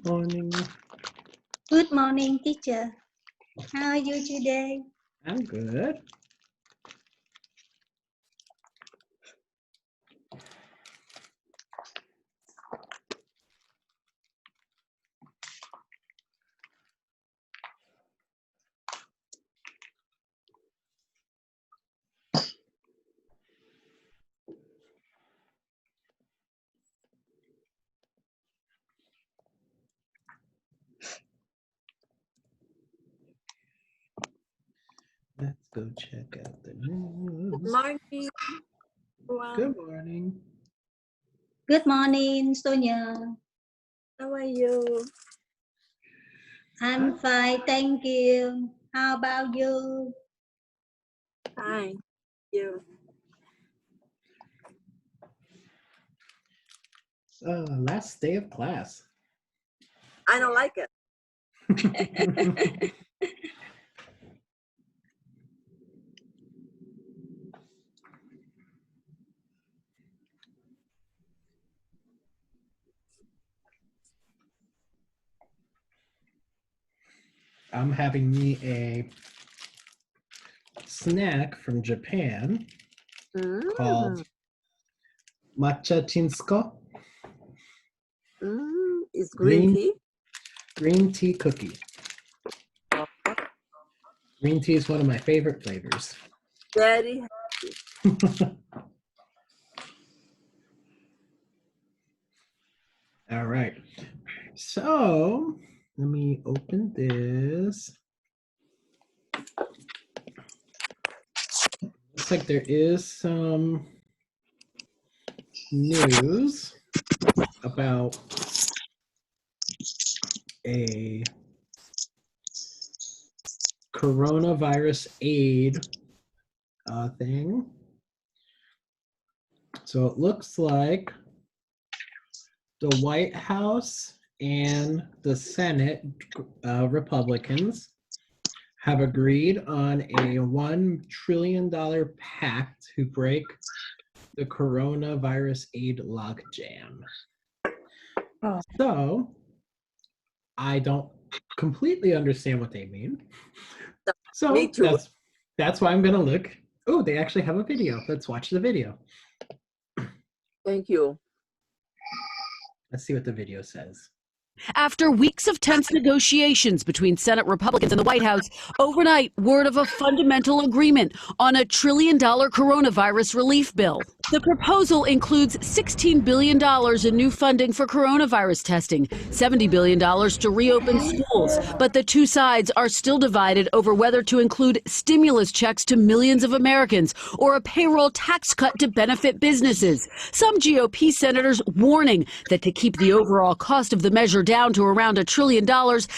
Good morning. Good morning, teacher. How are you today? I'm good. Let's go check out the news. Good morning, everyone. Good morning. Good morning, Sonia. How are you? I'm fine, thank you. How about you? Fine. You. Last day of class. I don't like it. I'm having me a snack from Japan called matcha chinsuko. It's green tea. Green tea cookie. Green tea is one of my favorite flavors. Very happy. All right. So let me open this. Looks like there is some news about a coronavirus aid thing. So it looks like the White House and the Senate Republicans have agreed on a $1 trillion pact to break the coronavirus aid logjam. Oh. So I don't completely understand what they mean. So Me too. that's why I'm gonna look. Oh, they actually have a video. Let's watch the video. Thank you. Let's see what the video says. After weeks of tense negotiations between Senate Republicans and the White House, overnight, word of a fundamental agreement on a $1 trillion coronavirus relief bill. The proposal includes $16 billion in new funding for coronavirus testing, $70 billion to reopen schools. But the two sides are still divided over whether to include stimulus checks to millions of Americans or a payroll tax cut to benefit businesses. Some GOP senators warning that to keep the overall cost of the measure down to around $1 trillion,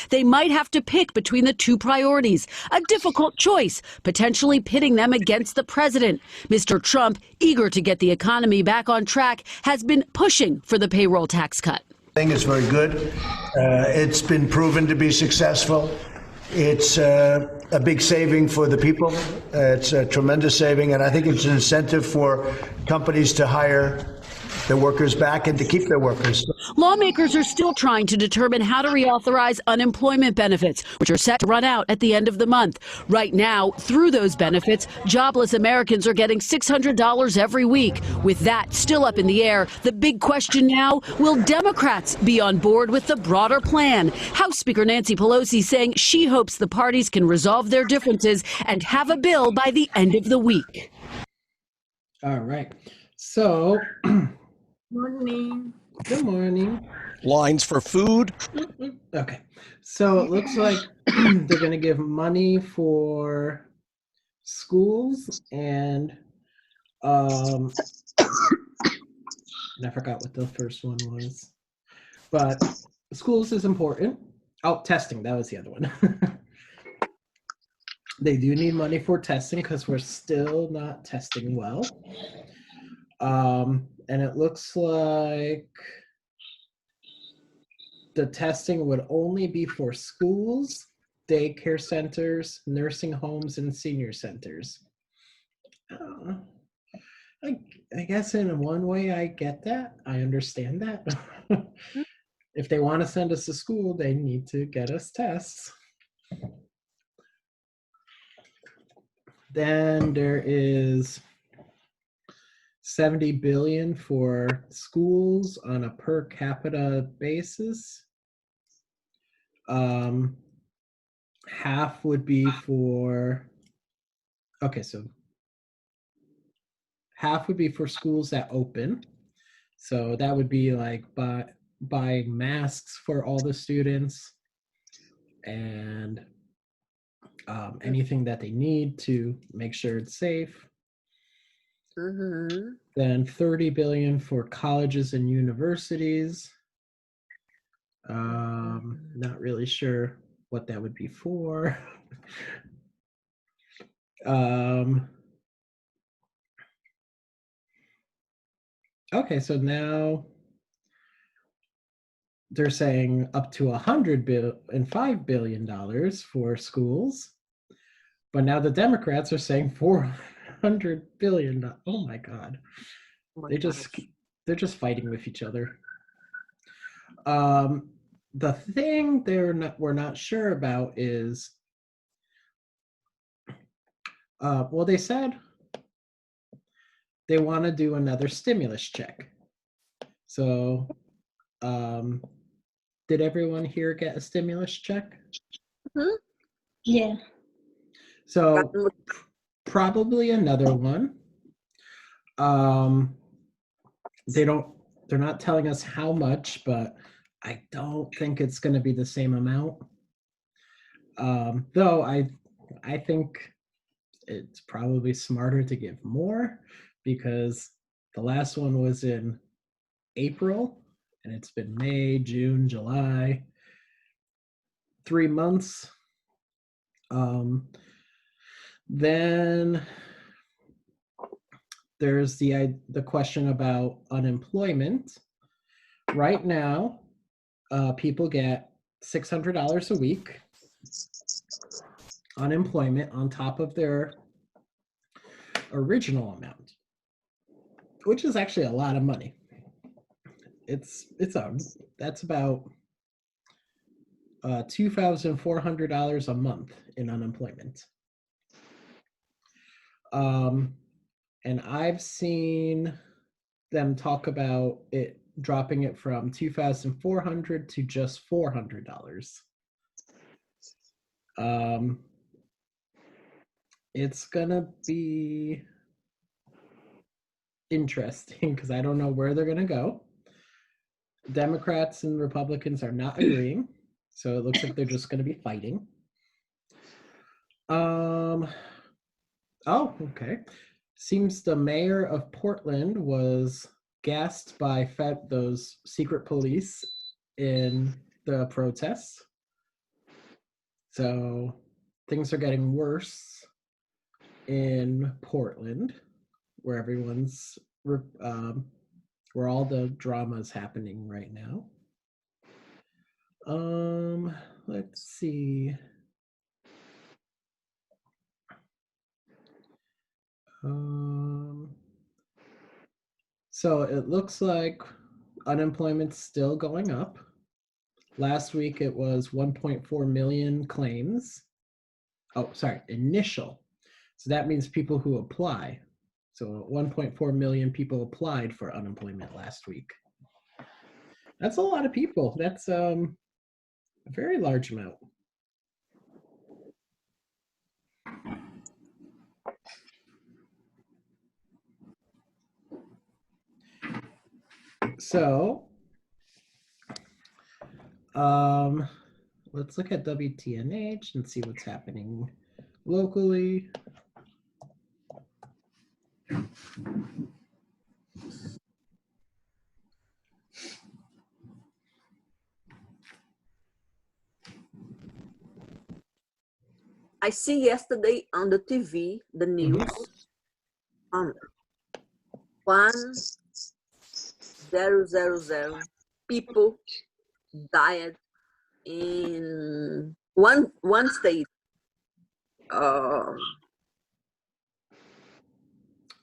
they might have to pick between the two priorities. A difficult choice, potentially pitting them against the president. Mr. Trump, eager to get the economy back on track, has been pushing for the payroll tax cut. I think it's very good. It's been proven to be successful. It's a big saving for the people. It's a tremendous saving, and I think it's an incentive for companies to hire their workers back and to keep their workers. Lawmakers are still trying to determine how to reauthorize unemployment benefits, which are set to run out at the end of the month. Right now, through those benefits, jobless Americans are getting $600 every week. With that still up in the air, the big question now, will Democrats be on board with the broader plan? House Speaker Nancy Pelosi saying she hopes the parties can resolve their differences and have a bill by the end of the week. All right. So Morning. good morning. Lines for food. Okay. So it looks like they're going to give money for schools and I forgot what the first one was. But schools is important. Oh, testing. That was the other one. They do need money for testing because we're still not testing well. And it looks like the testing would only be for schools, daycare centers, nursing homes, and senior centers. I guess in one way I get that. I understand that. if they want to send us to school, they need to get us tests. Then there is 70 billion for schools on a per capita basis. Half would be for, okay, so half would be for schools that open. So that would be like buying masks for all the students and anything that they need to make sure it's safe. Mm-hmm. Then 30 billion for colleges and universities. Not really sure what that would be for. Okay, so now they're saying up to $105 billion for schools, but now the Democrats are saying $400 billion. Oh my God, Oh my they're just fighting with each other. The thing we're not sure about is, well, they said they want to do another stimulus check. So, did everyone here get a stimulus check? Mm-hmm. Yeah. So probably another one. They're not telling us how much, but I don't think it's going to be the same amount. Though I think it's probably smarter to give more, because the last one was in April and it's been May, June, July, 3 months. Then there's the question about unemployment. Right now, people get $600 a week unemployment on top of their original amount, which is actually a lot of money. That's about $2,400 a month in unemployment. And I've seen them talk about it dropping it from $2,400 to just $400. It's gonna be interesting because I don't know where they're gonna go. Democrats and Republicans are not agreeing, so it looks like they're just gonna be fighting. Oh, okay. Seems the mayor of Portland was gassed by those secret police in the protests. So things are getting worse in Portland, where where all the drama is happening right now. Let's see. So it looks like unemployment's still going up. Last week it was 1.4 million claims. Oh, sorry, initial. So that means people who apply. So 1.4 million people applied for unemployment last week. That's a lot of people. That's a very large amount. So, let's look at WTNH and see what's happening locally. I see yesterday on the TV, the news, 1,000 people died in one state.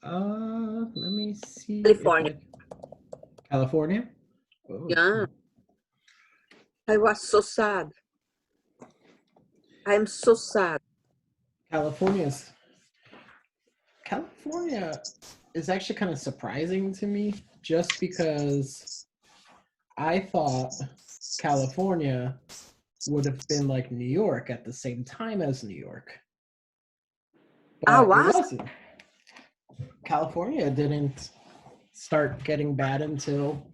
Let me see. California. California? Oh. Yeah. I was so sad. I am so sad. California is actually kind of surprising to me, just because I thought California would have been like New York at the same time as New York. Ah, But it was? wasn't. California didn't start getting bad until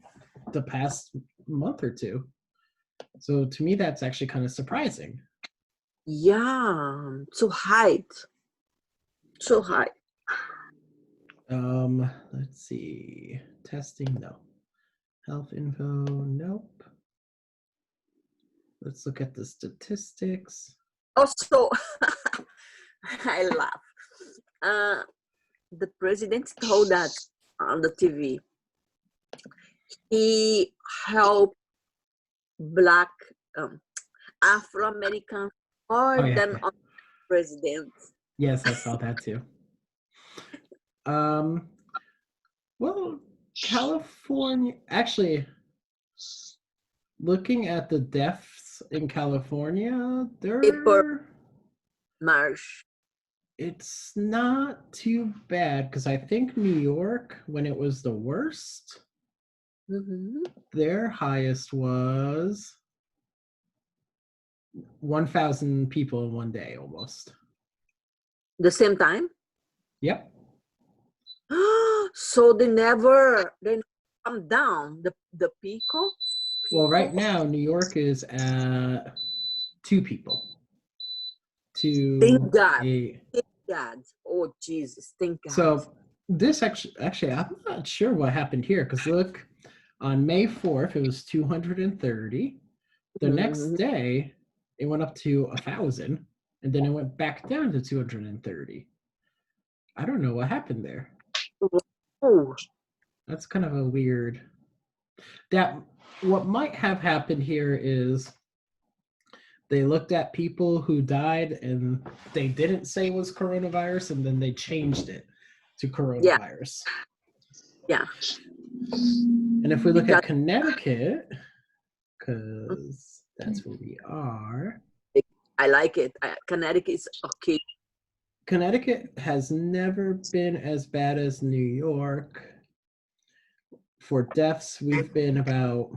the past month or two. So to me, that's actually kind of surprising. Yeah, so high. So high. Let's see. Testing, no. Health info, nope. Let's look at the statistics. Also, I laugh. The president told us on the TV he helped black Afro-American more Oh, yeah. than other presidents. Yes, I saw that too. Well, California, actually, looking at the deaths in California, April, they're, March. it's not too bad, because I think New York, when it was the worst, Mhm. their highest was 1,000 people in one day almost. The same time? Yep. So they never come down the pico. Well, right now, New York is at 2 people. Thank God. A, Thank God. Oh Jesus, thank God. so this actually, I'm not sure what happened here, because look, on May 4th, it was 230. The next Mhm. day, it went up to 1,000, and then it went back down to 230. I don't know what happened there. Oh, That's kind of a weird. That what might have happened here is they looked at people who died and they didn't say it was coronavirus, and then they changed it to coronavirus. yeah. And if we look Because at Connecticut, because that's where we are, I like it. Connecticut is okay. Connecticut has never been as bad as New York. For deaths, we've been about,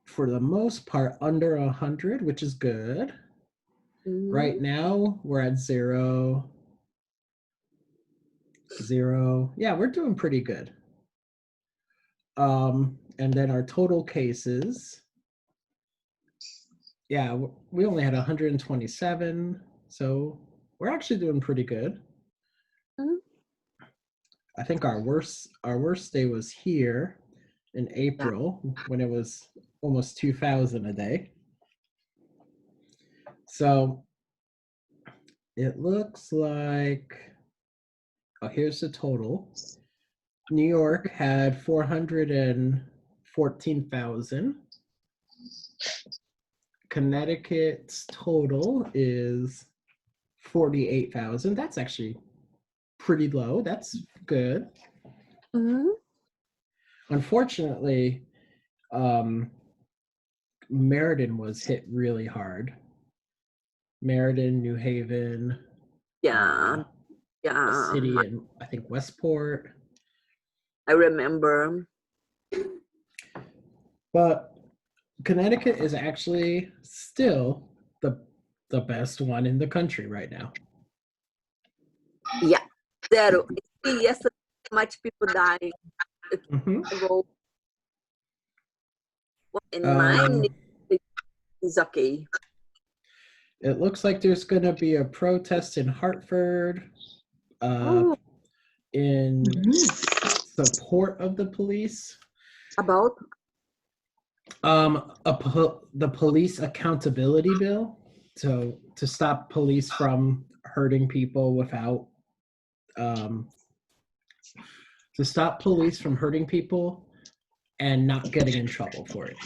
for the most part, under 100, which is good. Mhm. Right now, we're at 0. Yeah, we're doing pretty good. And then our total cases, yeah, we only had 127, so we're actually doing pretty good. Mhm. I think our worst day was here in April when it was almost 2,000 a day. So it looks like, oh, here's the total. New York had 414,000. Connecticut's total is 48,000. That's actually pretty low. That's good. Mhm. Unfortunately, Meriden was hit really hard. Meriden, New Haven, Yeah. a Yeah. city in, I think, Westport. I remember. But Connecticut is actually still the best one in the country right now. Yeah. Zero. See, yesterday, much people dying. Mhm. In mine Um, is okay. It looks like there's going to be a protest in Hartford Oh, in support of the police. about The police accountability bill, so to stop police from hurting people without, to stop police from hurting people and not getting in trouble for it.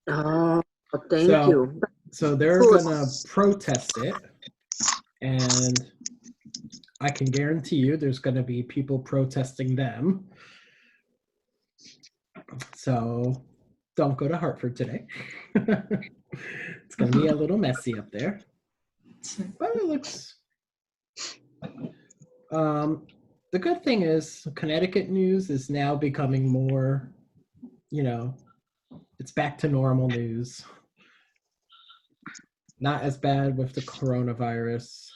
oh, thank you. So they're Good. gonna protest it, and I can guarantee you there's gonna be people protesting them. So don't go to Hartford today. It's going to be a little messy up there, but it looks. The good thing is Connecticut news is now becoming more, it's back to normal news. Not as bad with the coronavirus.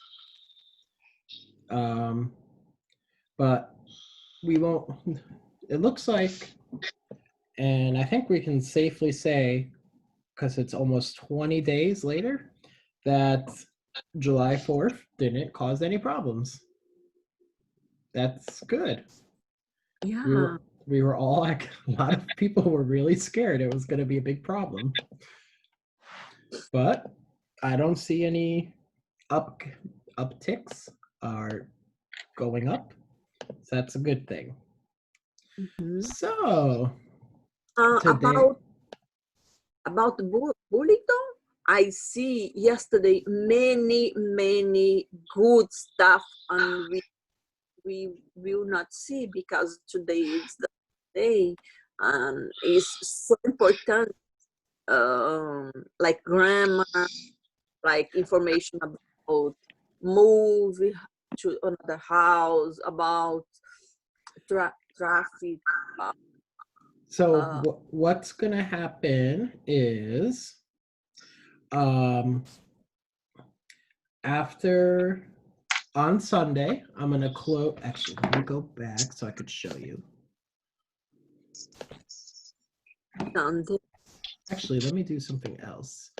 But we won't, it looks like, and I think we can safely say, because it's almost 20 days later, that July 4th didn't cause any problems. That's good. Yeah. We were all, a lot of people were really scared it was going to be a big problem. But I don't see any upticks are going up. So that's a good thing. Mhm. So today, About the bulletin, I see yesterday many good stuff, and we will not see because today is the day, and it's so important, like grammar, like information about move to another house, about traffic. so what's going to happen is after on Sunday, I'm going to close. Actually, let me go back so I could show you. Sunday. Actually, let me do something else.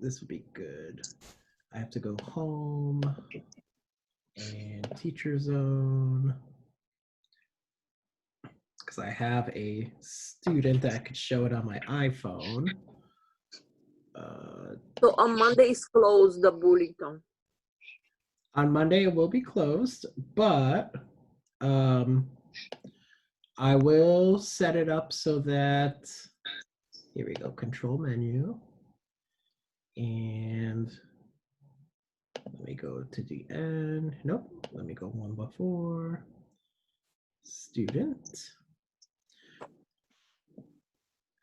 This would be good. I have to go home and teacher zone because I have a student that I could show it on my iPhone. So on Monday is closed, the bulletin. On Monday it will be closed, but I will set it up so that, here we go, control menu. And let me go to the end. Nope, let me go one before. Student.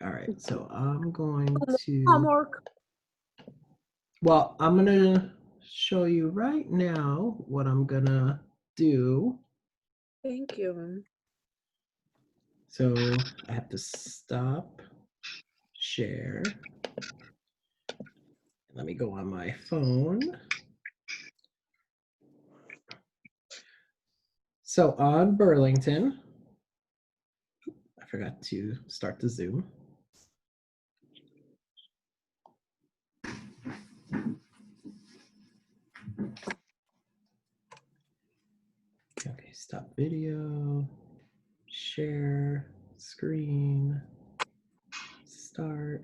All right, so I'm going to, Homework. well, I'm gonna show you right now what I'm gonna do. Thank you. So I have to stop, share. Let me go on my phone. So on Burlington, I forgot to start the Zoom. Okay, stop video, share, screen, start.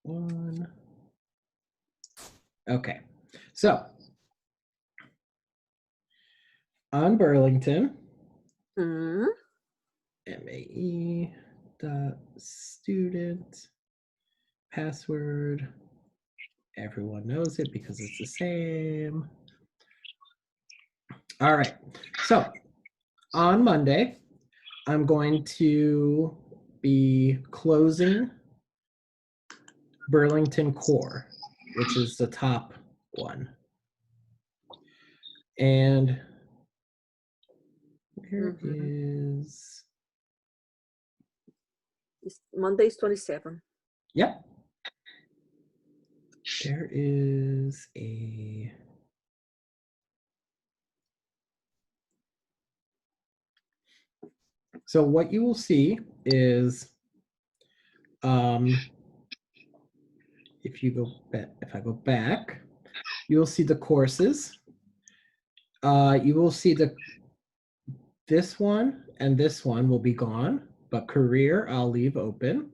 One. Okay, so on Burlington, MAE dot student password. Everyone knows it because it's the same. All right, so on Monday, I'm going to be closing Burlington Core, which is the top one. And where is? Monday is 27. Yep. There is a. So what you will see is, if you go back, if I go back, you will see the courses. You will see this one and this one will be gone, but career I'll leave open.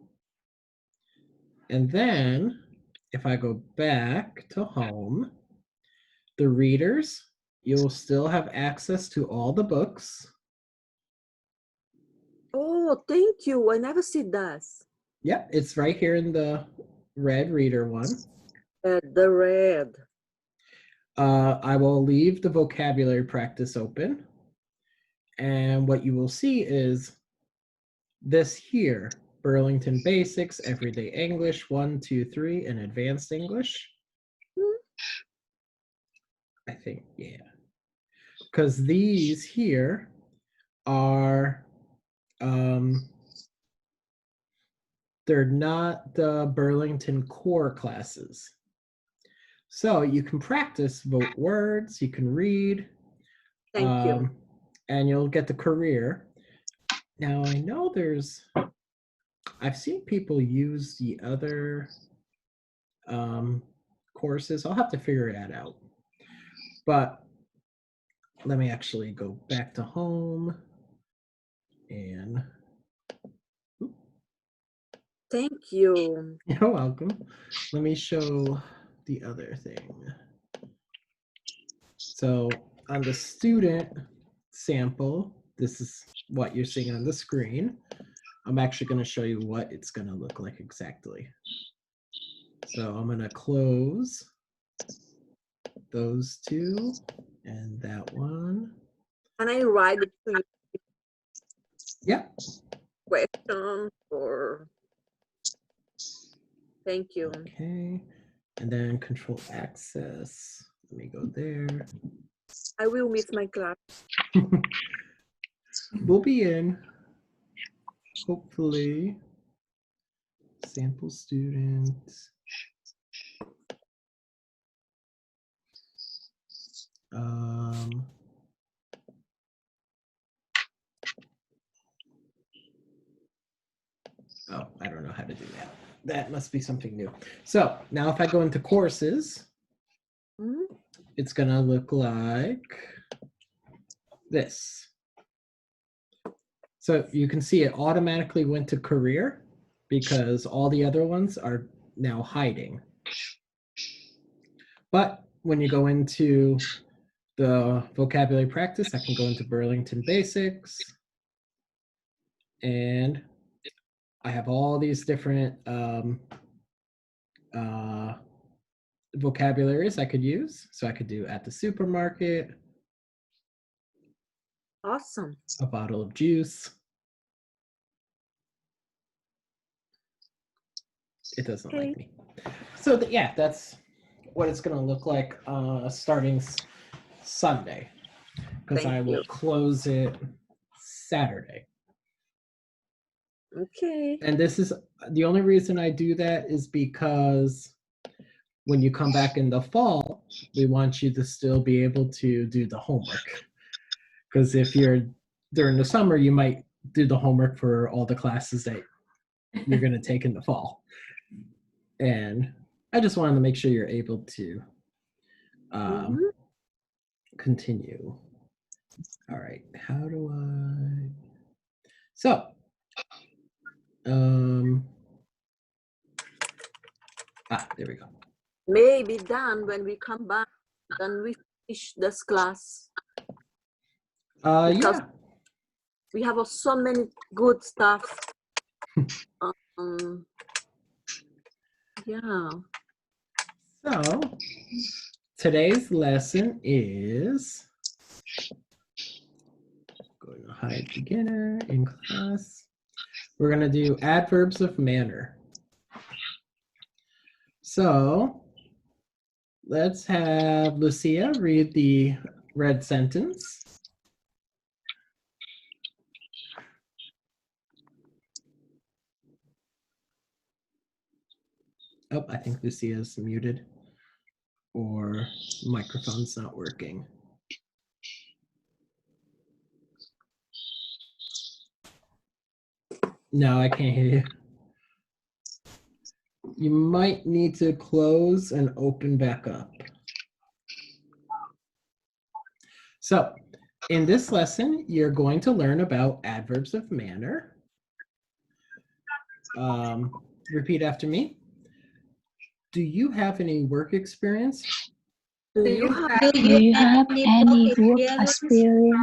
And then if I go back to home, the readers, you'll still have access to all the books. Oh, thank you. I never see that. Yep, it's right here in the red reader one. The red. I will leave the vocabulary practice open. And what you will see is this here, Burlington Basics, Everyday English, 1, 2, 3, and Advanced English. I think, yeah. Because these here are, they're not the Burlington core classes. So you can practice vote words, you can read, Thank you. and you'll get the career. Now I know I've seen people use the other courses. I'll have to figure that out. But let me actually go back to home and Thank you. you're welcome. Let me show the other thing. So on the student sample, this is what you're seeing on the screen. I'm actually going to show you what it's going to look like exactly. So I'm going to close those two and that one. Can I write it to you? Yeah. Question or thank you. Okay. And then control access. Let me go there. I will miss my class. We'll be in, hopefully. Sample students. Oh, I don't know how to do that. That must be something new. So now if I go into courses, it's gonna look like this. So you can see it automatically went to career because all the other ones are now hiding. But when you go into the vocabulary practice, I can go into Burlington Basics and I have all these different vocabularies I could use. So I could do at the supermarket. Awesome. A bottle of juice. It doesn't like me. So yeah, that's what it's going to look like starting Sunday, because I will close it Saturday. Okay. And this is the only reason I do that is because when you come back in the fall, we want you to still be able to do the homework. Because if you're during the summer, you might do the homework for all the classes that you're going to take in the fall. And I just wanted to make sure you're able to continue. All right, how do I? So, there we go. Maybe done when we come back, then we finish this class. Because Yeah. we have so many good stuff. Yeah. So today's lesson is going to hide beginner in class. We're going to do adverbs of manner. So let's have Lucia read the read sentence. Oh, I think Lucia's muted or microphone's not working. No, I can't hear you. You might need to close and open back up. So, in this lesson, you're going to learn about adverbs of manner. Repeat after me. Do you have any work experience? Do you have any work experience?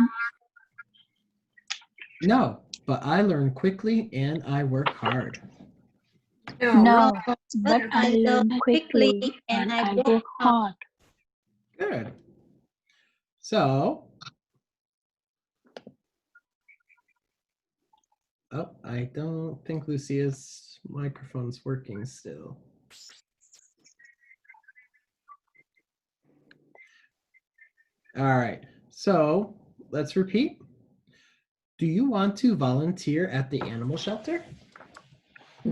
No, but I learn quickly and I work hard. No, but I learn quickly and I work hard. Good. So, Oh, I don't think Lucia's microphone's working still. All right, so let's repeat. Do you want to volunteer at the animal shelter?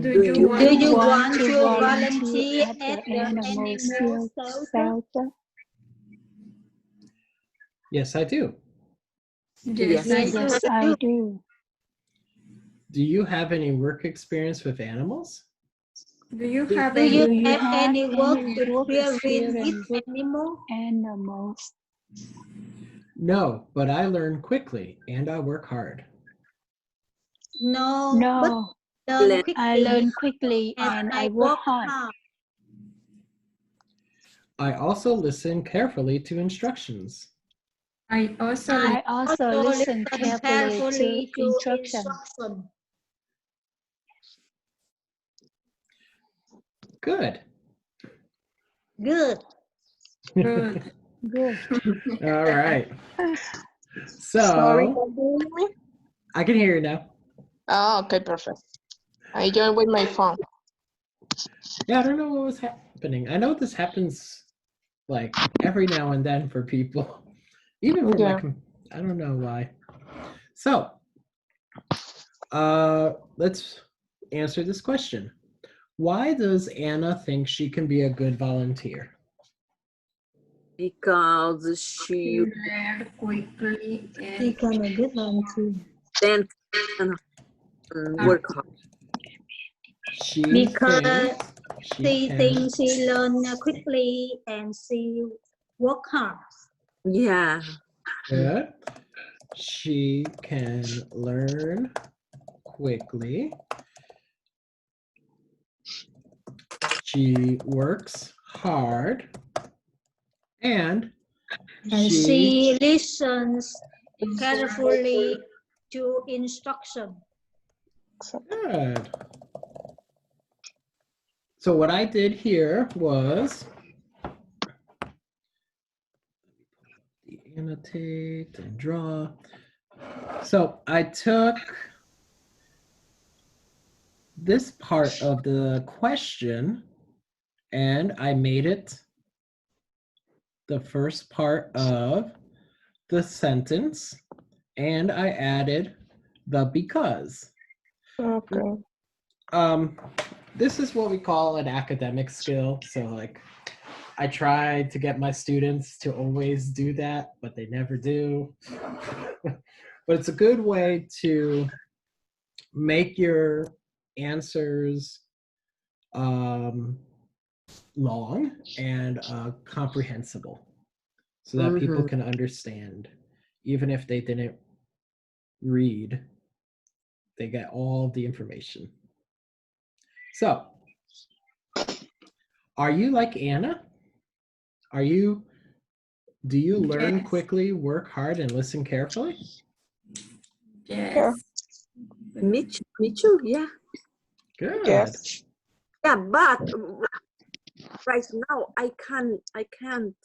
Do you Do you want want to volunteer at the animal shelter? Yes, I do. Yes, Yes, I do. Do you have any work experience with animals? Do you Do have you any have any work experience experience with with animals? No, but I learn quickly and I work hard. No, No, Learn. I learn quickly and I work hard. I also listen carefully to instructions. I also I also listen carefully to instructions. Good. Good. good. Good. All right. Sorry, So can you hear me? I can hear you now. Oh, okay, perfect. I joined with my phone. Yeah, I don't know what was happening. I know this happens like every now and then for people, even for Yeah. I don't know why. So, let's answer this question. Why does Anna think she can be a good volunteer? Because she Learn quickly and Become a good volunteer. then and work hard. She Because thinks she can. thinks she learn quickly and she work hard. Yeah. Good. She can learn quickly. She works hard. And she listens carefully to instruction. Good. So what I did here was annotate and draw. So I took this part of the question and I made it the first part of the sentence and I added the because. Okay. This is what we call an academic skill. So like I try to get my students to always do that, but they never do. But it's a good way to make your answers long and comprehensible so that people can understand. Even if they didn't read, they get all the information. So, are you like Anna? Do you learn Yes. quickly, work hard, and listen carefully? Yes. Me too, yeah. Good. Yes. Yeah, but right now I can't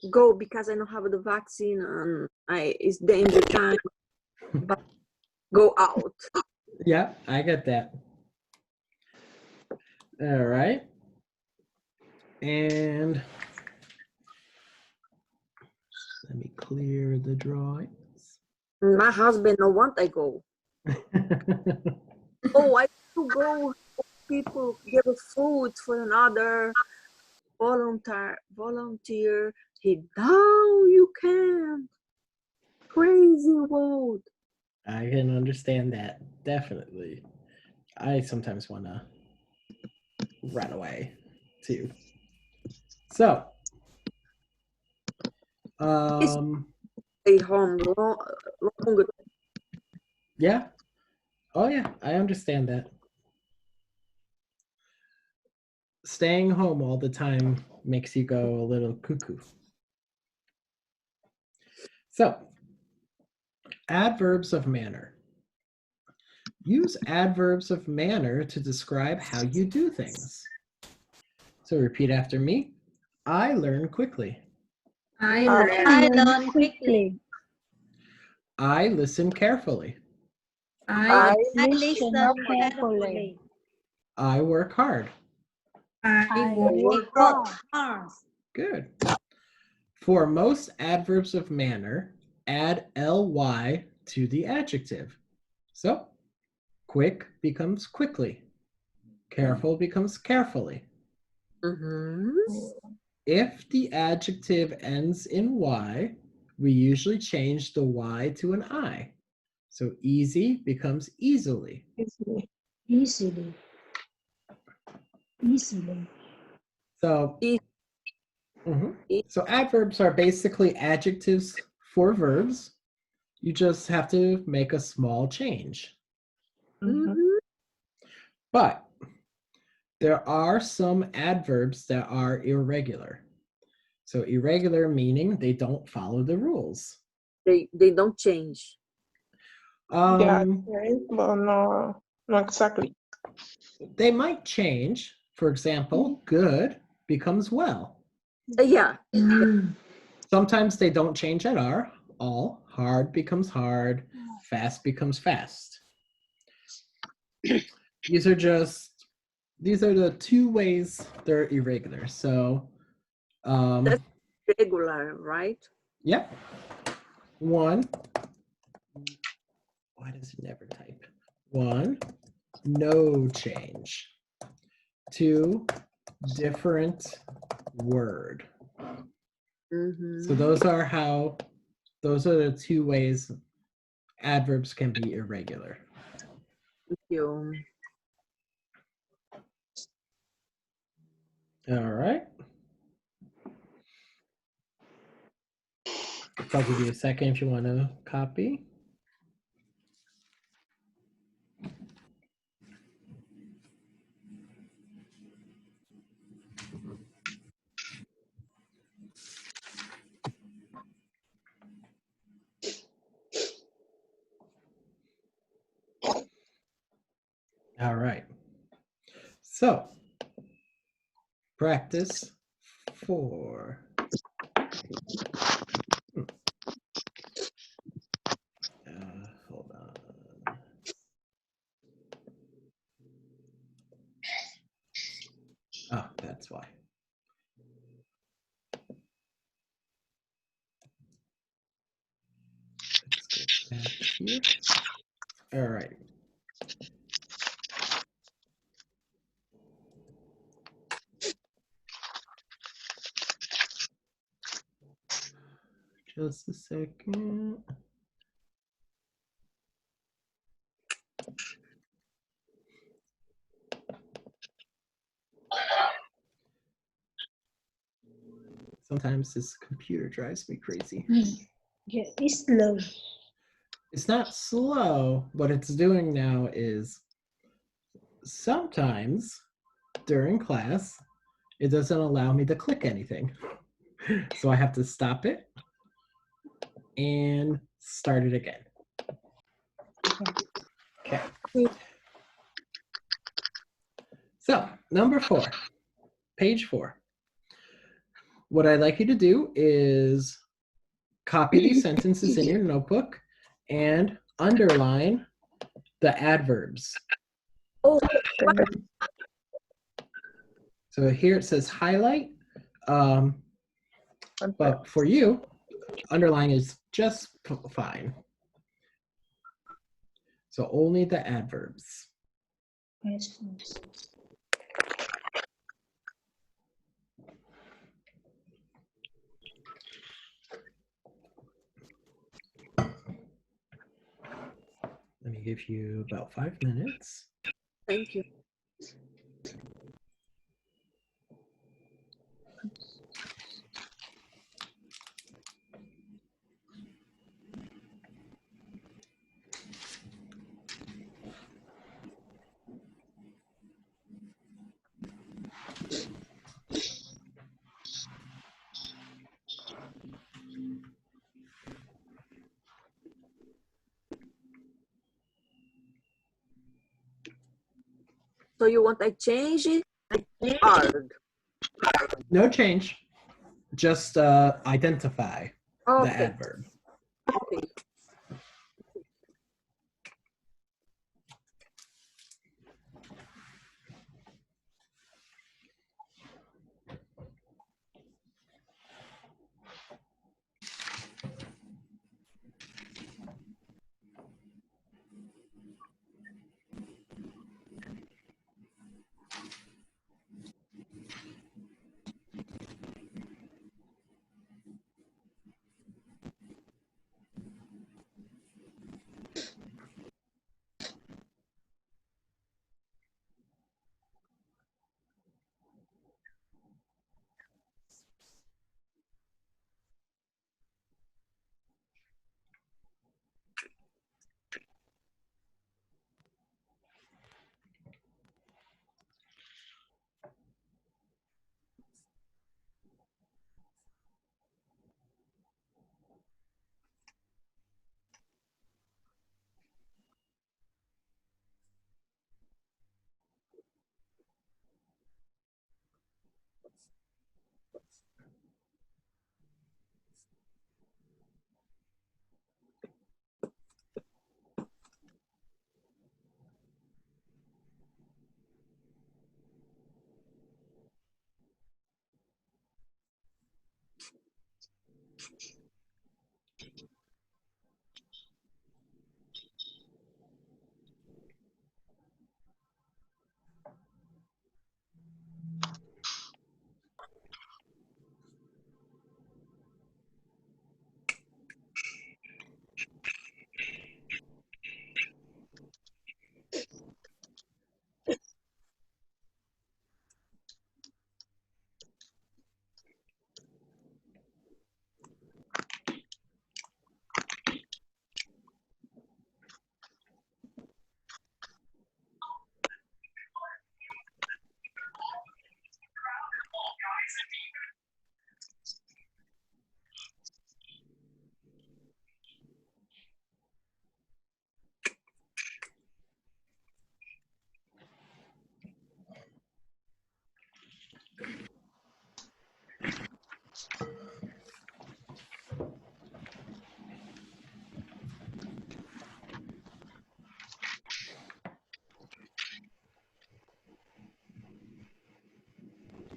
go because I don't have the vaccine and it's danger time. But go out. Yeah, I get that. All right. And let me clear the drawings. My husband don't want I go. Oh, I have to go. People give food for another volunteer. He, no, you can't. Crazy world. I can understand that, definitely. I sometimes want to run away too. So, Stay home longer. yeah. Oh yeah, I understand that. Staying home all the time makes you go a little cuckoo. So, adverbs of manner. Use adverbs of manner to describe how you do things. So repeat after me. I learn quickly. I learn quickly. I listen carefully. I listen carefully. I work hard. I work work hard. Good. For most adverbs of manner, add ly to the adjective. So, quick becomes quickly. Careful becomes carefully. Mm-hmm. If the adjective ends in y, we usually change the y to an I. So easy becomes easily. Easily. So, E- so adverbs are basically adjectives for verbs. You just have to make a small change. Mhm. But there are some adverbs that are irregular. So irregular meaning they don't follow the rules. They don't change. Yeah, Um, but no, not exactly. they might change. For example, good becomes well. Yeah. Sometimes they don't change at all. Hard becomes hard. Fast becomes fast. These are the two ways they're irregular. So, That's regular, right? yep. One, why does it never type? One, no change. Two, different word. Mm-hmm. So those are the two ways adverbs can be irregular. Thank you. All right. I'll give you a second if you want to copy. All right. So, practice 4. Hold on. Oh, that's why. Let's go back here. All right. Just a second. Sometimes this computer drives me crazy. Yeah, it's slow. It's not slow. What it's doing now is sometimes during class, it doesn't allow me to click anything. So I have to stop it and start it again. Okay. So, number 4, page 4. What I'd like you to do is copy these sentences in your notebook and underline the adverbs. Oh, So here it says highlight, but for you, underline is just fine. So only the adverbs. Let me give you about 5 minutes. thank you. So you want I change it? Hard. No change, just identify the Okay. adverb. Okay.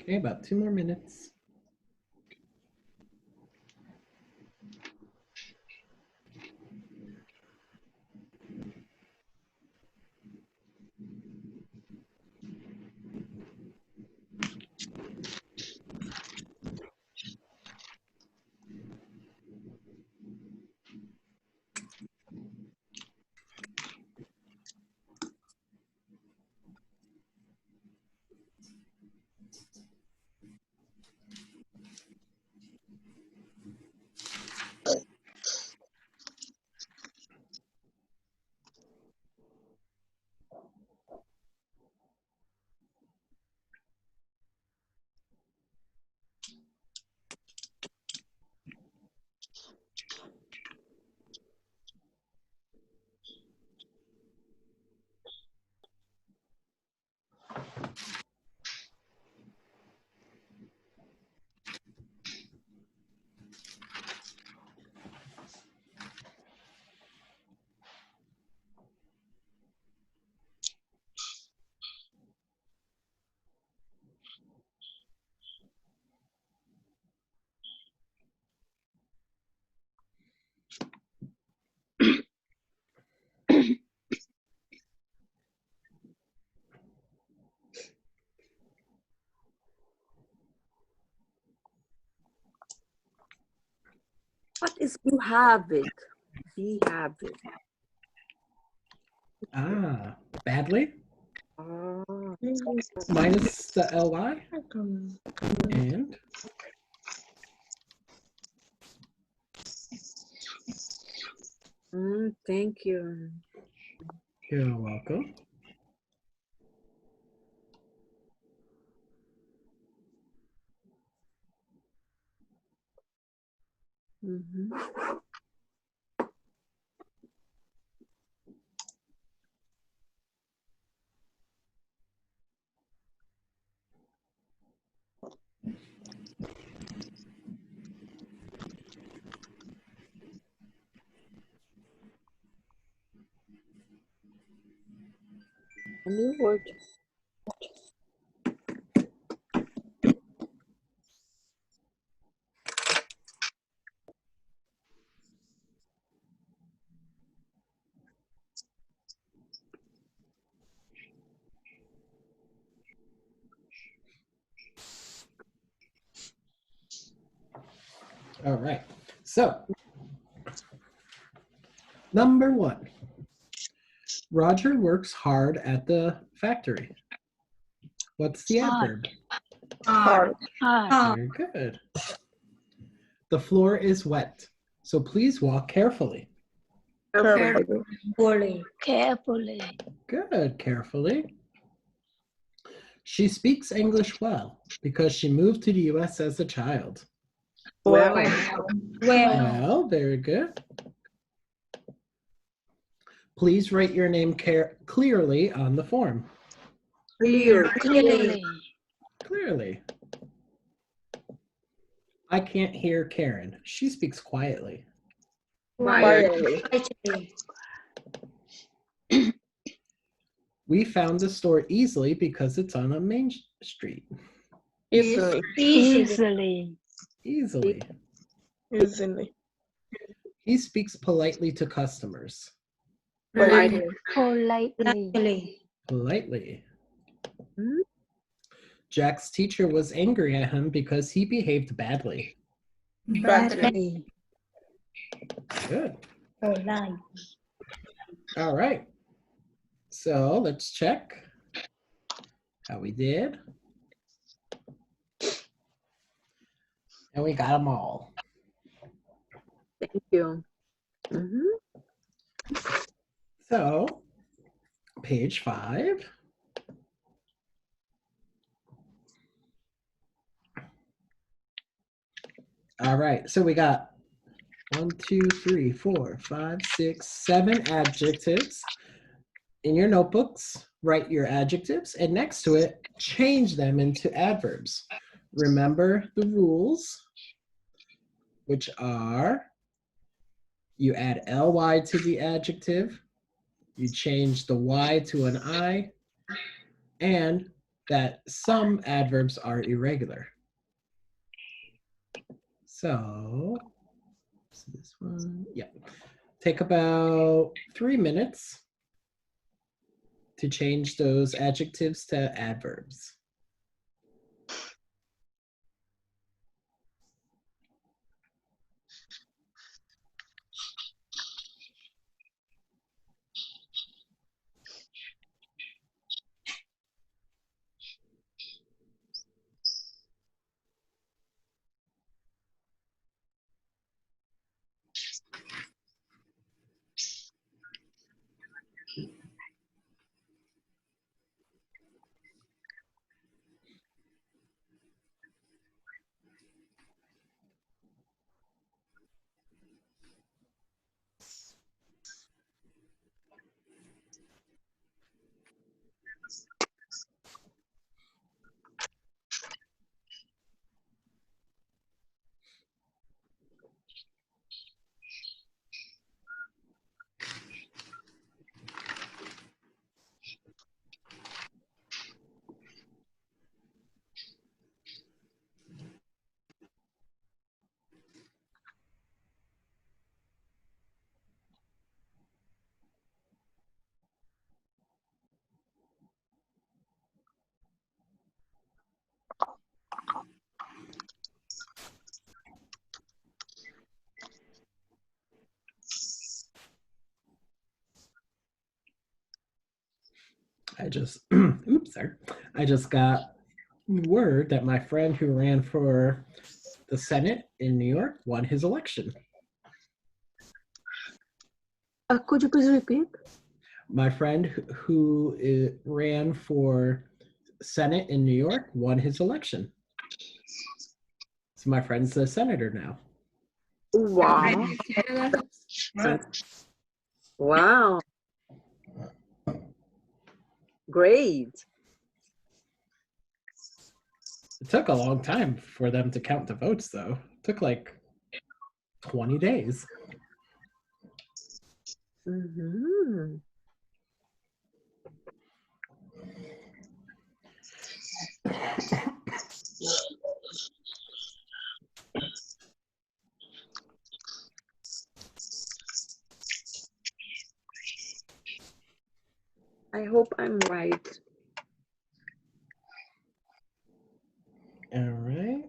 Okay, about 2 more minutes. What is you have it? We have it. Ah, badly. Oh. Minus the ly. And Thank you. you're welcome. A new word. All right. So, number 1. Roger works hard at the factory. What's the adverb? Hard. Very good. The floor is wet, so please walk carefully. Carefully. Carefully. Good, carefully. She speaks English well because she moved to the US as a child. Well, very good. Please write your name clearly on the form. Clearly. Clearly. I can't hear Karen. She speaks quietly. Quietly. We found the store easily because it's on a main street. Easily. Easily. Easily. Easily. He speaks politely to customers. Politely. Politely. Politely. Jack's teacher was angry at him because he behaved badly. Badly. Good. Polite. All right. So let's check how we did. And we got them all. Thank you. So, page 5. All right, so we got 1, 2, 3, 4, 5, 6, 7 adjectives. In your notebooks, write your adjectives, and next to it, change them into adverbs. Remember the rules, which are you add ly to the adjective, you change the y to an I, and that some adverbs are irregular. So this one, yeah. Take about 3 minutes to change those adjectives to adverbs. I just got word that my friend who ran for the Senate in New York won his election. Could you please repeat? My friend who ran for Senate in New York won his election. So my friend's a senator now. Wow. Wow. Great. It took a long time for them to count the votes, though. It took like 20 days. Mm-hmm. I hope I'm right. All right.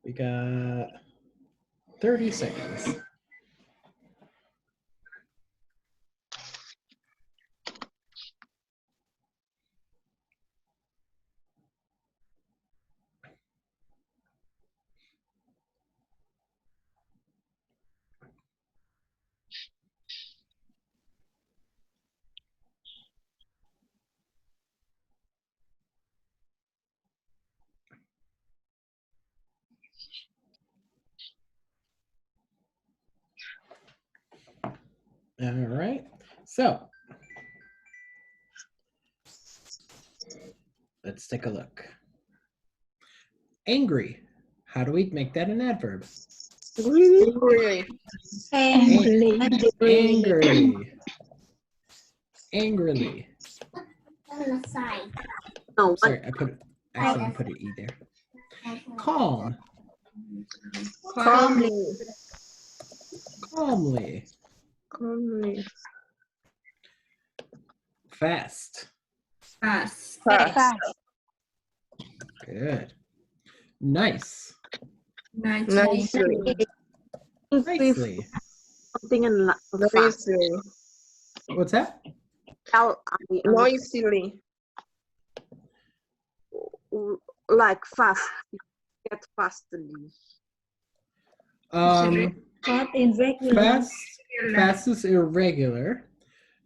We got 30 seconds. All right. So let's take a look. Angry. How do we make that an adverb? Really? Angry. Angry. Angrily. No, Sorry, I accidentally put an E there. Calm. Calmly. Calmly. Calmly. Fast. Fast. Fast. Good. Nice. Nicely. Nicely. something in fast. Noisily. What's that? Noisily. Like fast. Get fastly. Not irregular. Fast is irregular.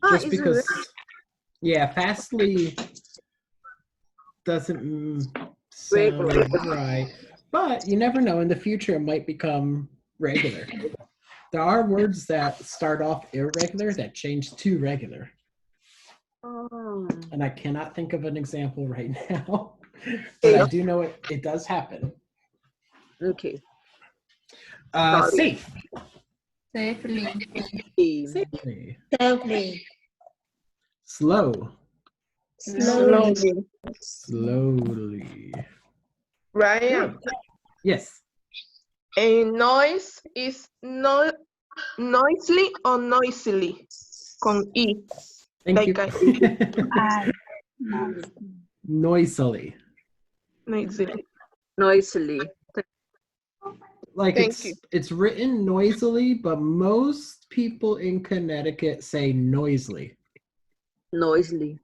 Just because, yeah, fastly doesn't sound right. But you never know. In the future, it might become regular. There are words that start off irregular that change to regular. Oh. And I cannot think of an example right now. But I do know it does happen. Okay. Safe. Safely. Safely. Safely. Slow. Slowly. Slowly. Slowly. Ryan, Yes. a noise is noisily or noisily? Con E. Thank you. Like I. Noisily. noisily. Noisily. Like Thank you. it's written noisily, but most people in Connecticut say noisily. Noisily.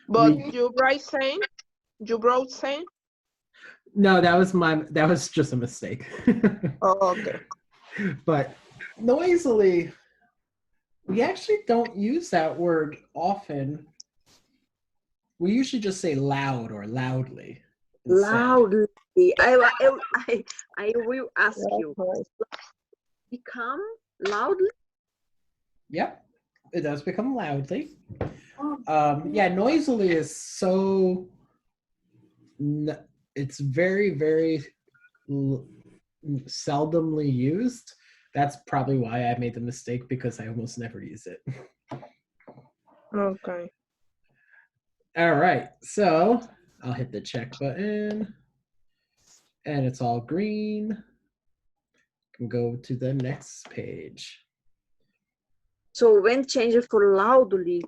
But We- you write same? You wrote same? No, that was just a mistake. Oh, okay. But noisily, we actually don't use that word often. We usually just say loud or loudly instead. Loudly. I will ask you. Become loudly? Yep, it does become loudly. Yeah, noisily is so. It's very, very seldomly used. That's probably why I made the mistake, because I almost never use it. Okay. All right, so I'll hit the check button, and it's all green. Can go to the next page. So when change it for loudly?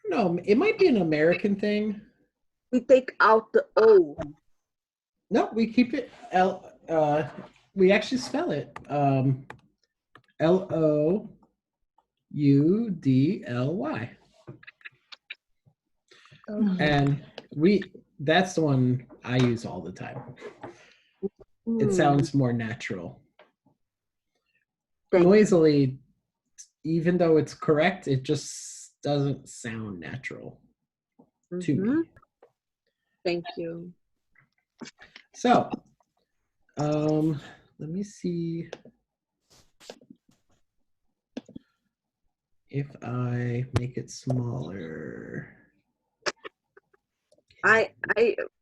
No, it might be an American thing. We take out the O. No, we keep it L. We actually spell it Loudly. And that's the one I use all the time. It sounds more natural. Noisily, even though it's correct, it just doesn't sound natural to me. Thank you. So, let me see if I make it smaller.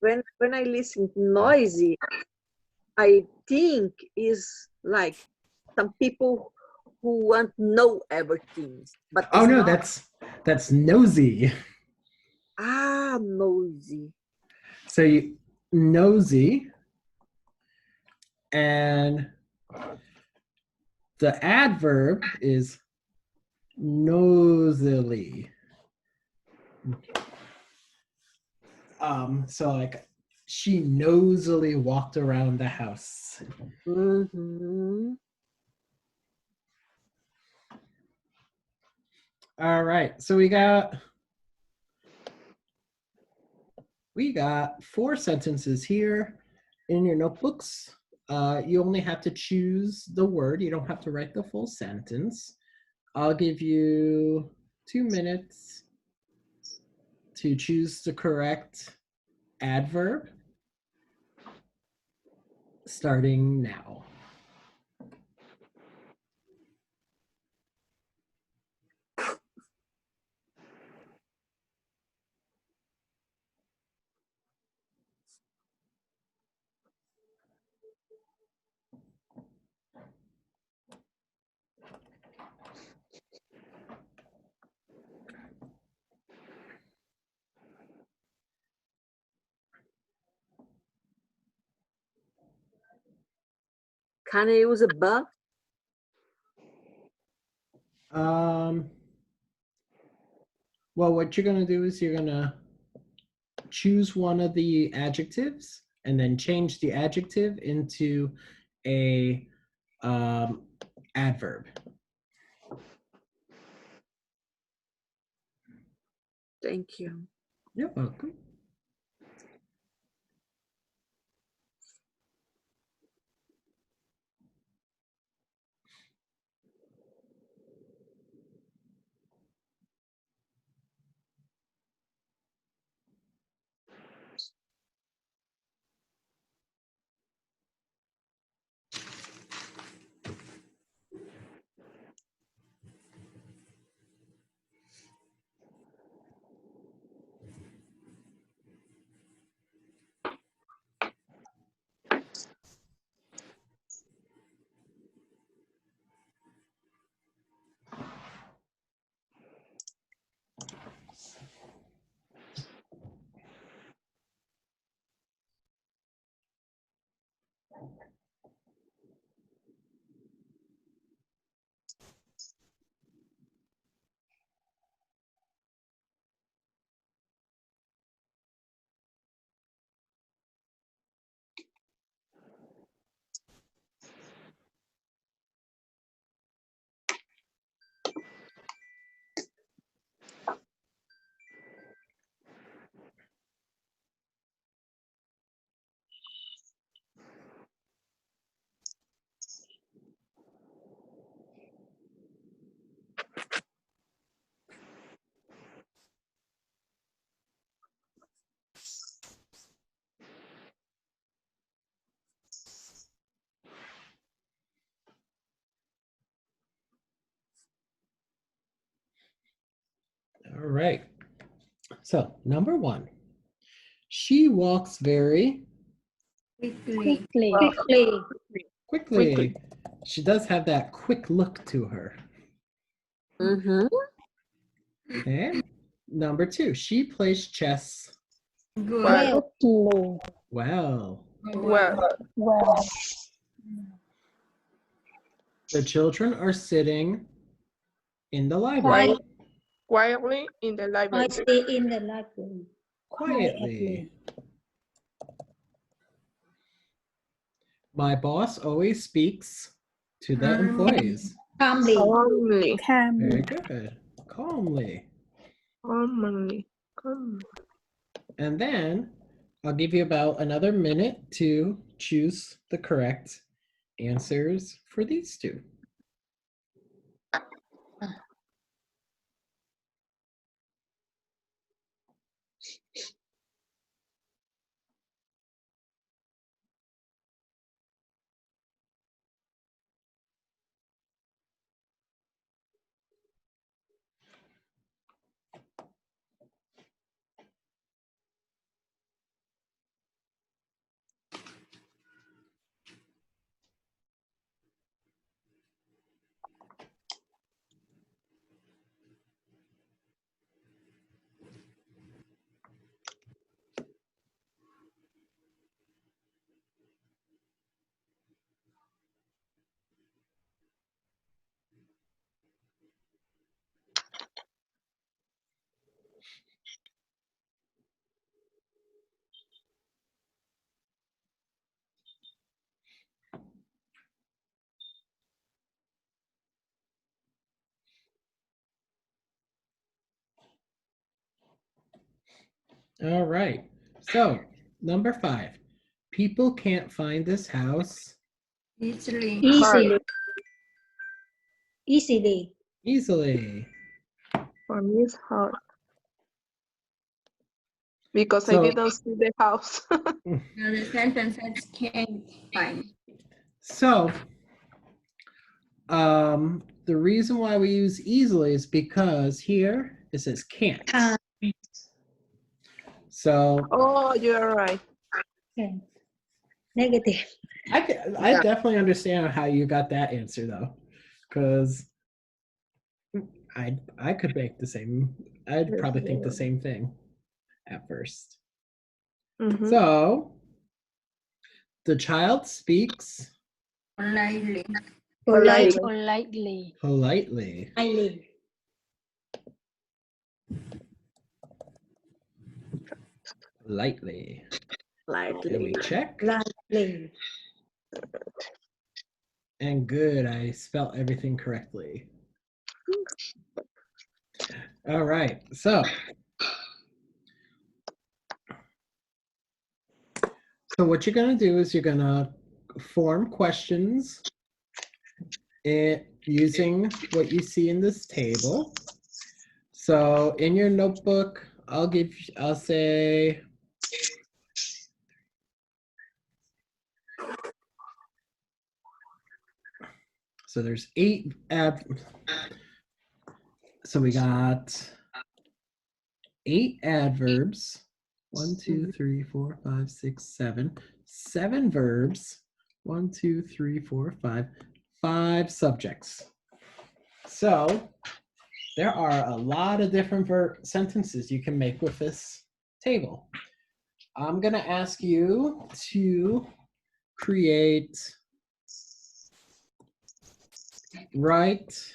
When I listen to noisy, I think is like some people who want to know everything. But Oh no, not. that's nosy. Nosy. So you nosy, and the adverb is nosily. So like she nosily walked around the house. All right, so we got 4 sentences here in your notebooks. You only have to choose the word. You don't have to write the full sentence. I'll give you 2 minutes to choose the correct adverb, starting now. Can I use a but? Well, what you're going to do is you're going to choose one of the adjectives and then change the adjective into a adverb. Thank you. You're welcome. right. So, number 1. She walks very Quickly. quickly. She does have that quick look to her. Mm-hmm. Okay. Number 2. She plays chess Good. Quickly. well. Well. The children are sitting in the library Quietly in the library. Stay in the library. quietly. My boss always speaks to the employees. Calmly. Calmly. Very good. Calmly. Calmly. And then I'll give you about another minute to choose the correct answers for these two. All right. So, number 5. People can't find this house Easily. easily. For me, it's hard. Because I So- didn't see the house. Now the sentence says can't find. So, the reason why we use easily is because here it says can't. So Oh, you're right. Negative. I definitely understand how you got that answer though, because I could make the same. I'd probably think the same thing at first. Mhm. So the child speaks Politely. Politely. politely. Lightly. And we check. And good, I spelled everything correctly. All right, so what you're gonna do is you're gonna form questions using what you see in this table. So in your notebook, I'll say so there's 8 so we got 8 adverbs. 1, 2, 3, 4, 5, 6, 7. 7 verbs. 1, 2, 3, 4, 5. 5 subjects. So there are a lot of different sentences you can make with this table. I'm going to ask you to write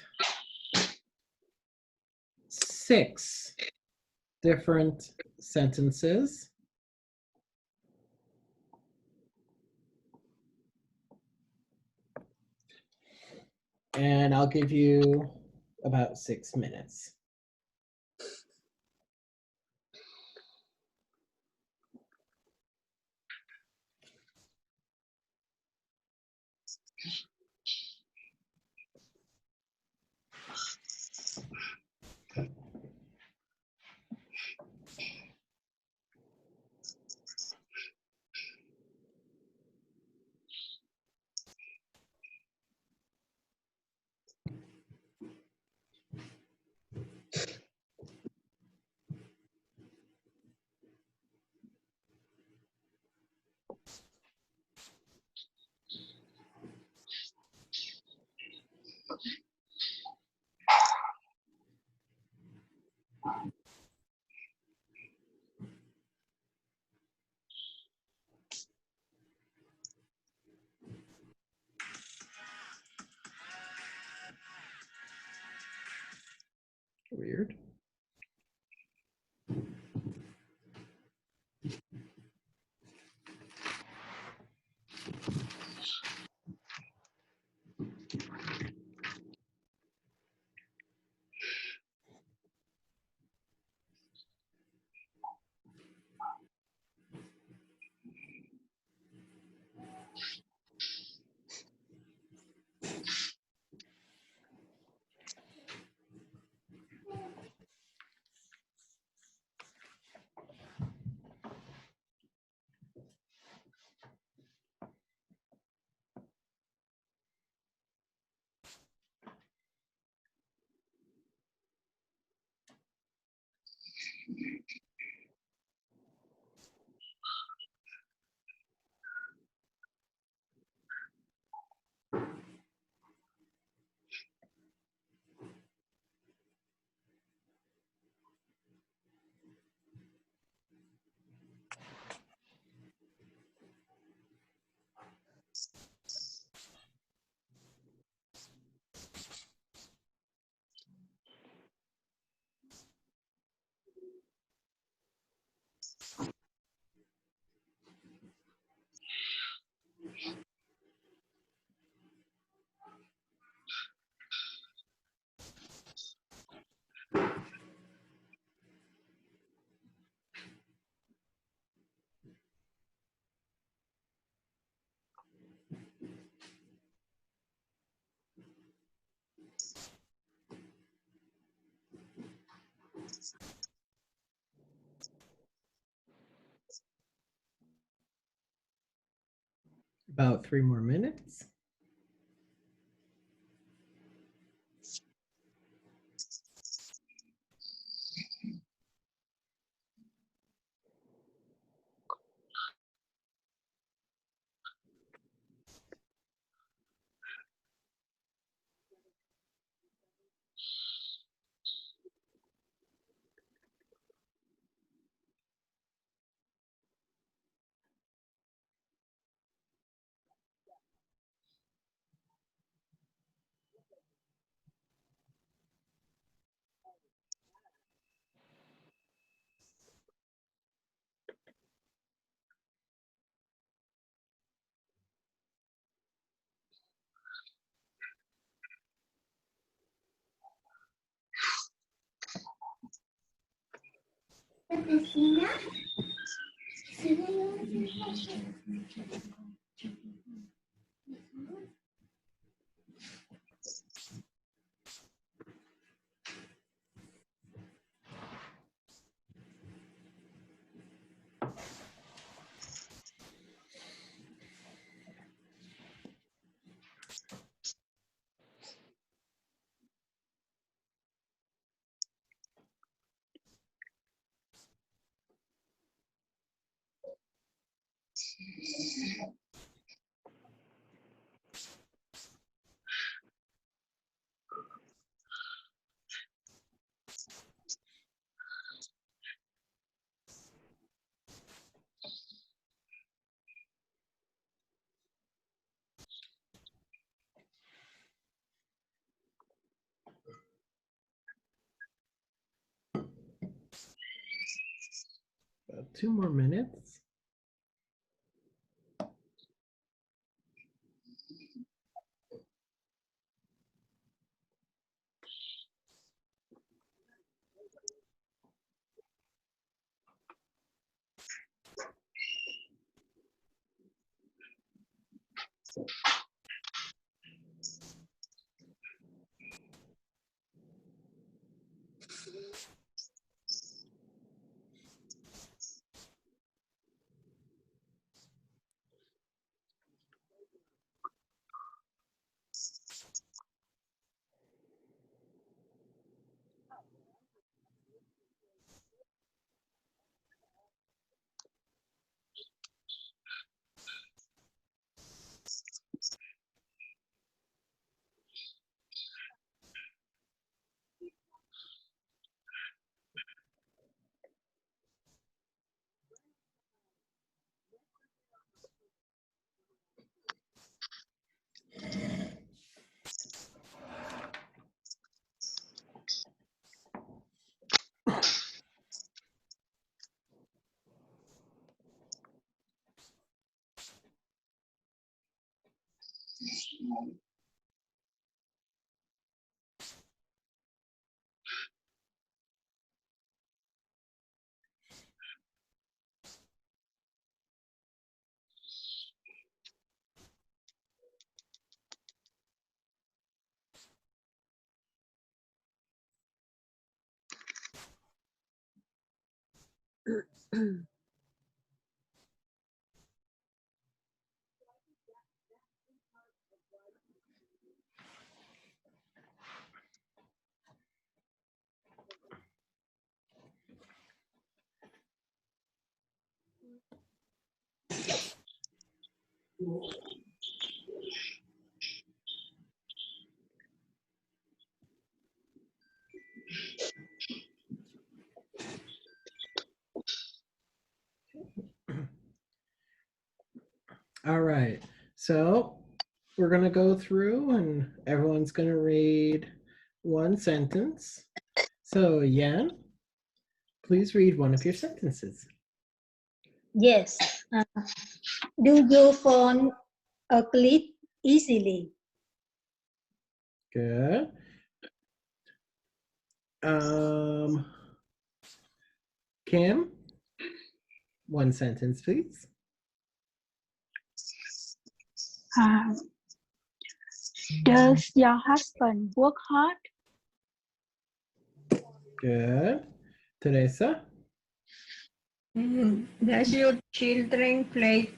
6 different sentences. And I'll give you about 6 minutes. weird. About 3 more minutes. About 2 more minutes. All right. So we're going to go through and everyone's going to read one sentence. So, Yan, please read one of your sentences. Yes. Do you fall asleep easily? Good. Kim, one sentence, please. Does your husband work hard? Good. Teresa. Does your children play?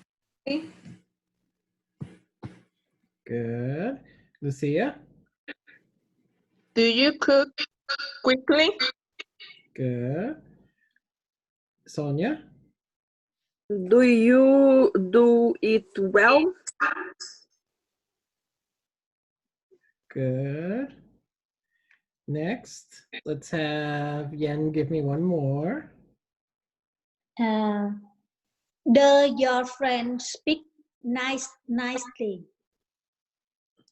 Good. Lucia. Do you cook quickly? Good. Sonia. Do you do it well? Good. Next, let's have Yen give me one more. Does your friend speak nicely?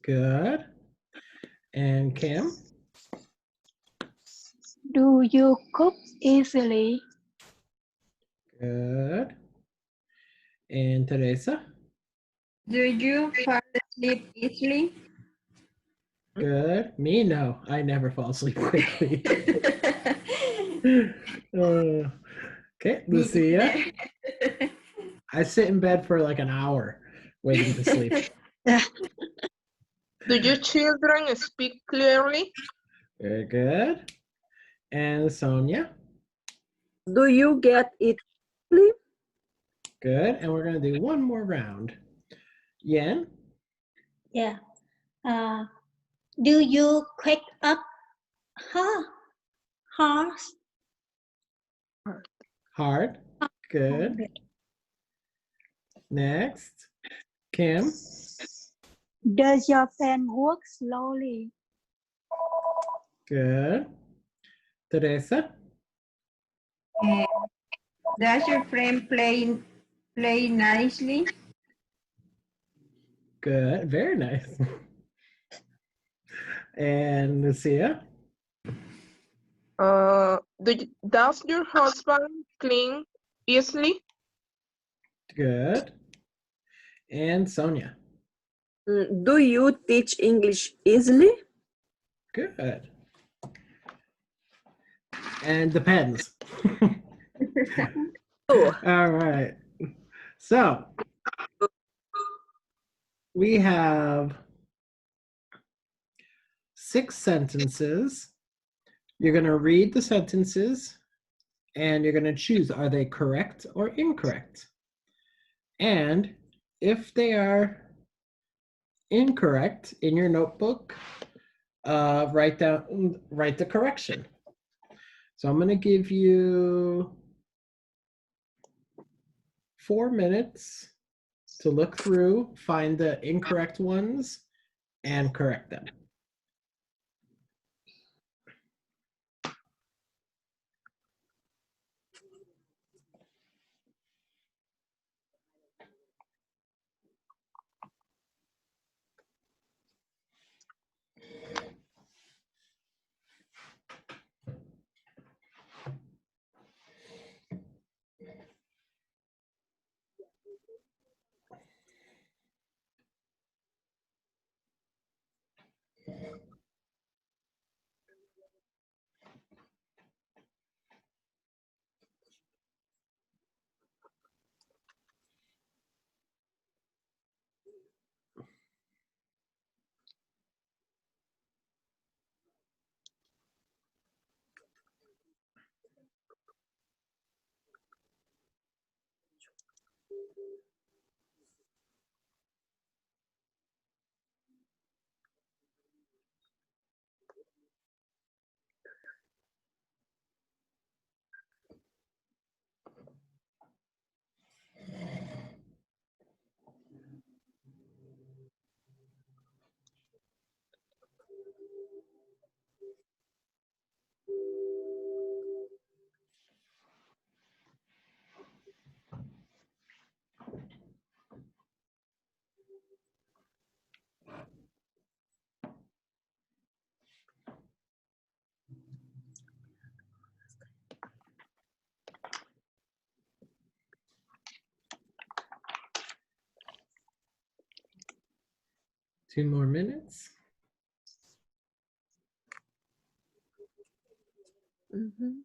Good. And Kim. Do you cook easily? Good. And Teresa. Do you fall asleep easily? Good. Me, no. I never fall asleep quickly. Okay, Lucia. I sit in bed for like an hour waiting to sleep. Do your children speak clearly? Very good. And Sonia. Do you get it quickly? Good. And we're going to do one more round. Yen. Yeah. Do you wake up hard? Hard. Good. Next. Kim. Does your friend work slowly? Good. Teresa. Does your friend play nicely? Good. Very nice. And Lucia. Does your husband clean easily? Good. And Sonia. Do you teach English easily? Good. And depends. Oh, All right. So we have 6 sentences. You're going to read the sentences and you're going to choose, are they correct or incorrect? And if they are incorrect in your notebook, write the correction. So I'm going to give you 4 minutes to look through, find the incorrect ones, and correct them. 2 more minutes. Mhm.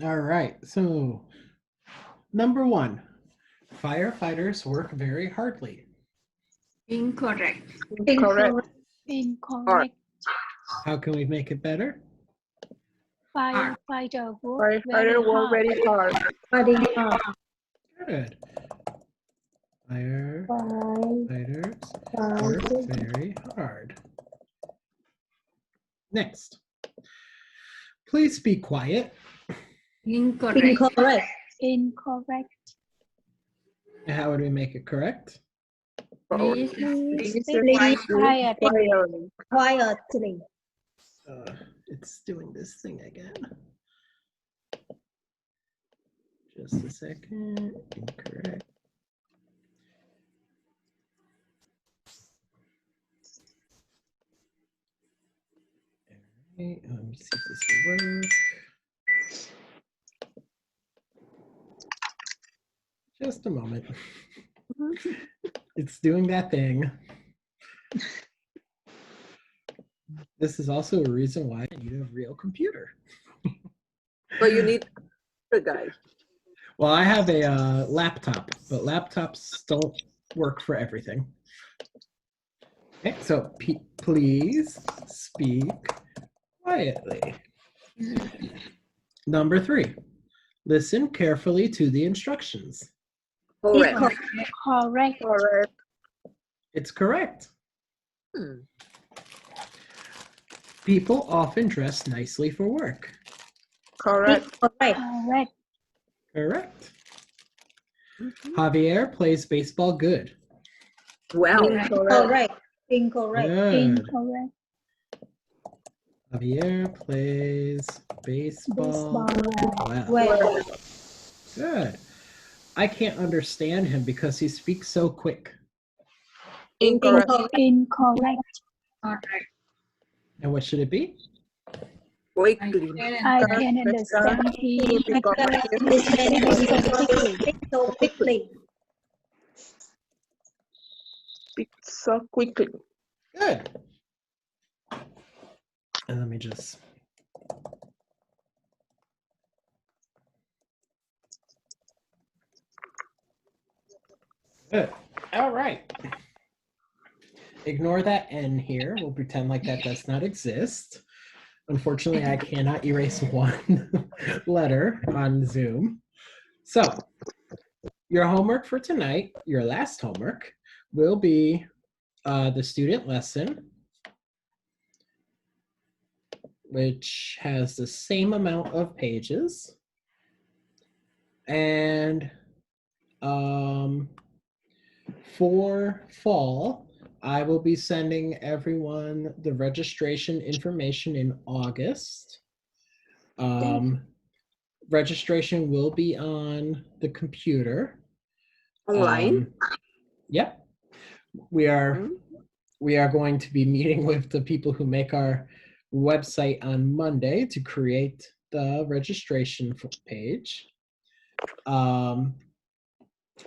All right, so number 1, firefighters work very hardly. Incorrect. Correct. Incorrect. How can we make it better? Firefighter work very Firefighter work hard. very hard. Good. Firefighters work very hard. Next. Please be quiet. Incorrect. Incorrect. And how would we make it correct? Please Please speak speak quietly. Quietly. It's doing this thing again. Just a second. Incorrect. Okay, let me see if this will work. Just a moment. It's doing that thing. This is also a reason why I need a real computer. So you need the guy. Well, I have a laptop, but laptops don't work for everything. Okay, so please speak quietly. Number 3, listen carefully to the instructions. Correct. Correct. Correct. It's correct. Hmm. People often dress nicely for work. Correct. Correct. Correct. Mhm. Javier plays baseball good. Well, Incorrect. Good. Incorrect. Javier plays baseball well. Well. Good. I can't understand him because he speaks so quick. Incorrect. Incorrect. Correct. And what should it be? quickly. I can understand him because he speaks so quickly. Speak so quickly. Good. And let me just. Good. All right. Ignore that N here. We'll pretend like that does not exist. Unfortunately, I cannot erase one letter on Zoom. So, your homework for tonight, your last homework, will be the student lesson, which has the same amount of pages. And for fall, I will be sending everyone the registration information in August. registration will be on the computer. Online? Yep. We are going to be meeting with the people who make our website on Monday to create the registration page.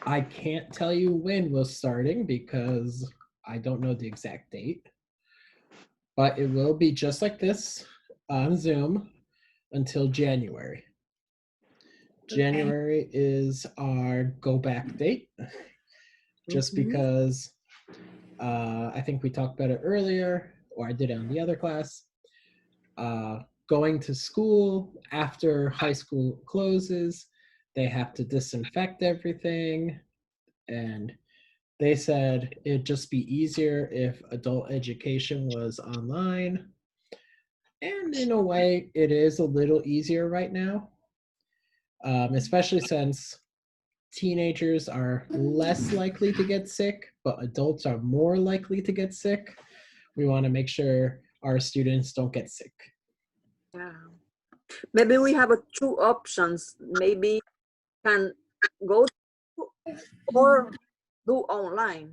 I can't tell you when we're starting because I don't know the exact date, but it will be just like this on Zoom until January. January is our go back date, just because I think we talked about it earlier, or I did it on the other class. Going to school after high school closes, they have to disinfect everything, and they said it'd just be easier if adult education was online. And in a way, it is a little easier right now, especially since teenagers are less likely to get sick, but adults are more likely to get sick. We want to make sure our students don't get sick. Yeah. Maybe we have two options. Maybe can go or do online.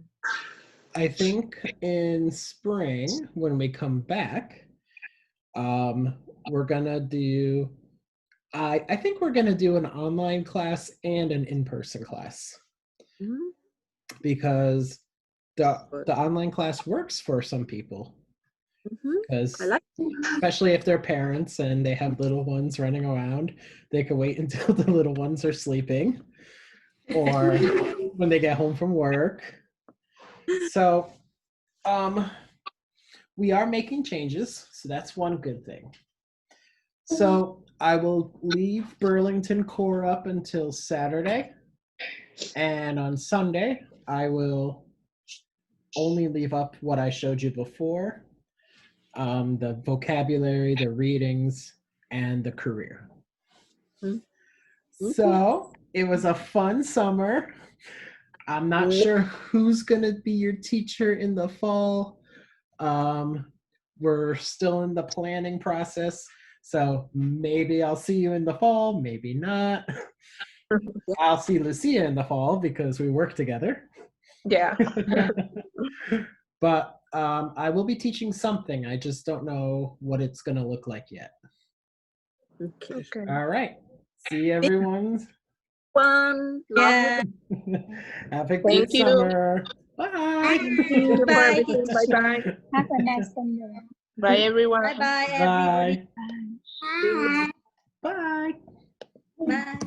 I think in spring, when we come back, we're gonna do, I think we're gonna do an online class and an in-person class, because the online class works for some people. Because especially if they're parents and they have little ones running around, they can wait until the little ones are sleeping or when they get home from work. So we are making changes, so that's one good thing. So I will leave Burlington Core up until Saturday, and on Sunday I will only leave up what I showed you before, the vocabulary, the readings, and the career. So it was a fun summer. I'm not sure who's going to be your teacher in the fall. We're still in the planning process, so maybe I'll see you in the fall, maybe not. I'll see Lucia in the fall because we work together. Yeah. But I will be teaching something. I just don't know what it's going to look like yet. Okay. All right. See everyone. Fun. Yeah. Have a good summer. Bye. Bye. Bye-bye. Have a nice summer. Bye, everyone. Bye bye everybody. Bye. Bye. Bye.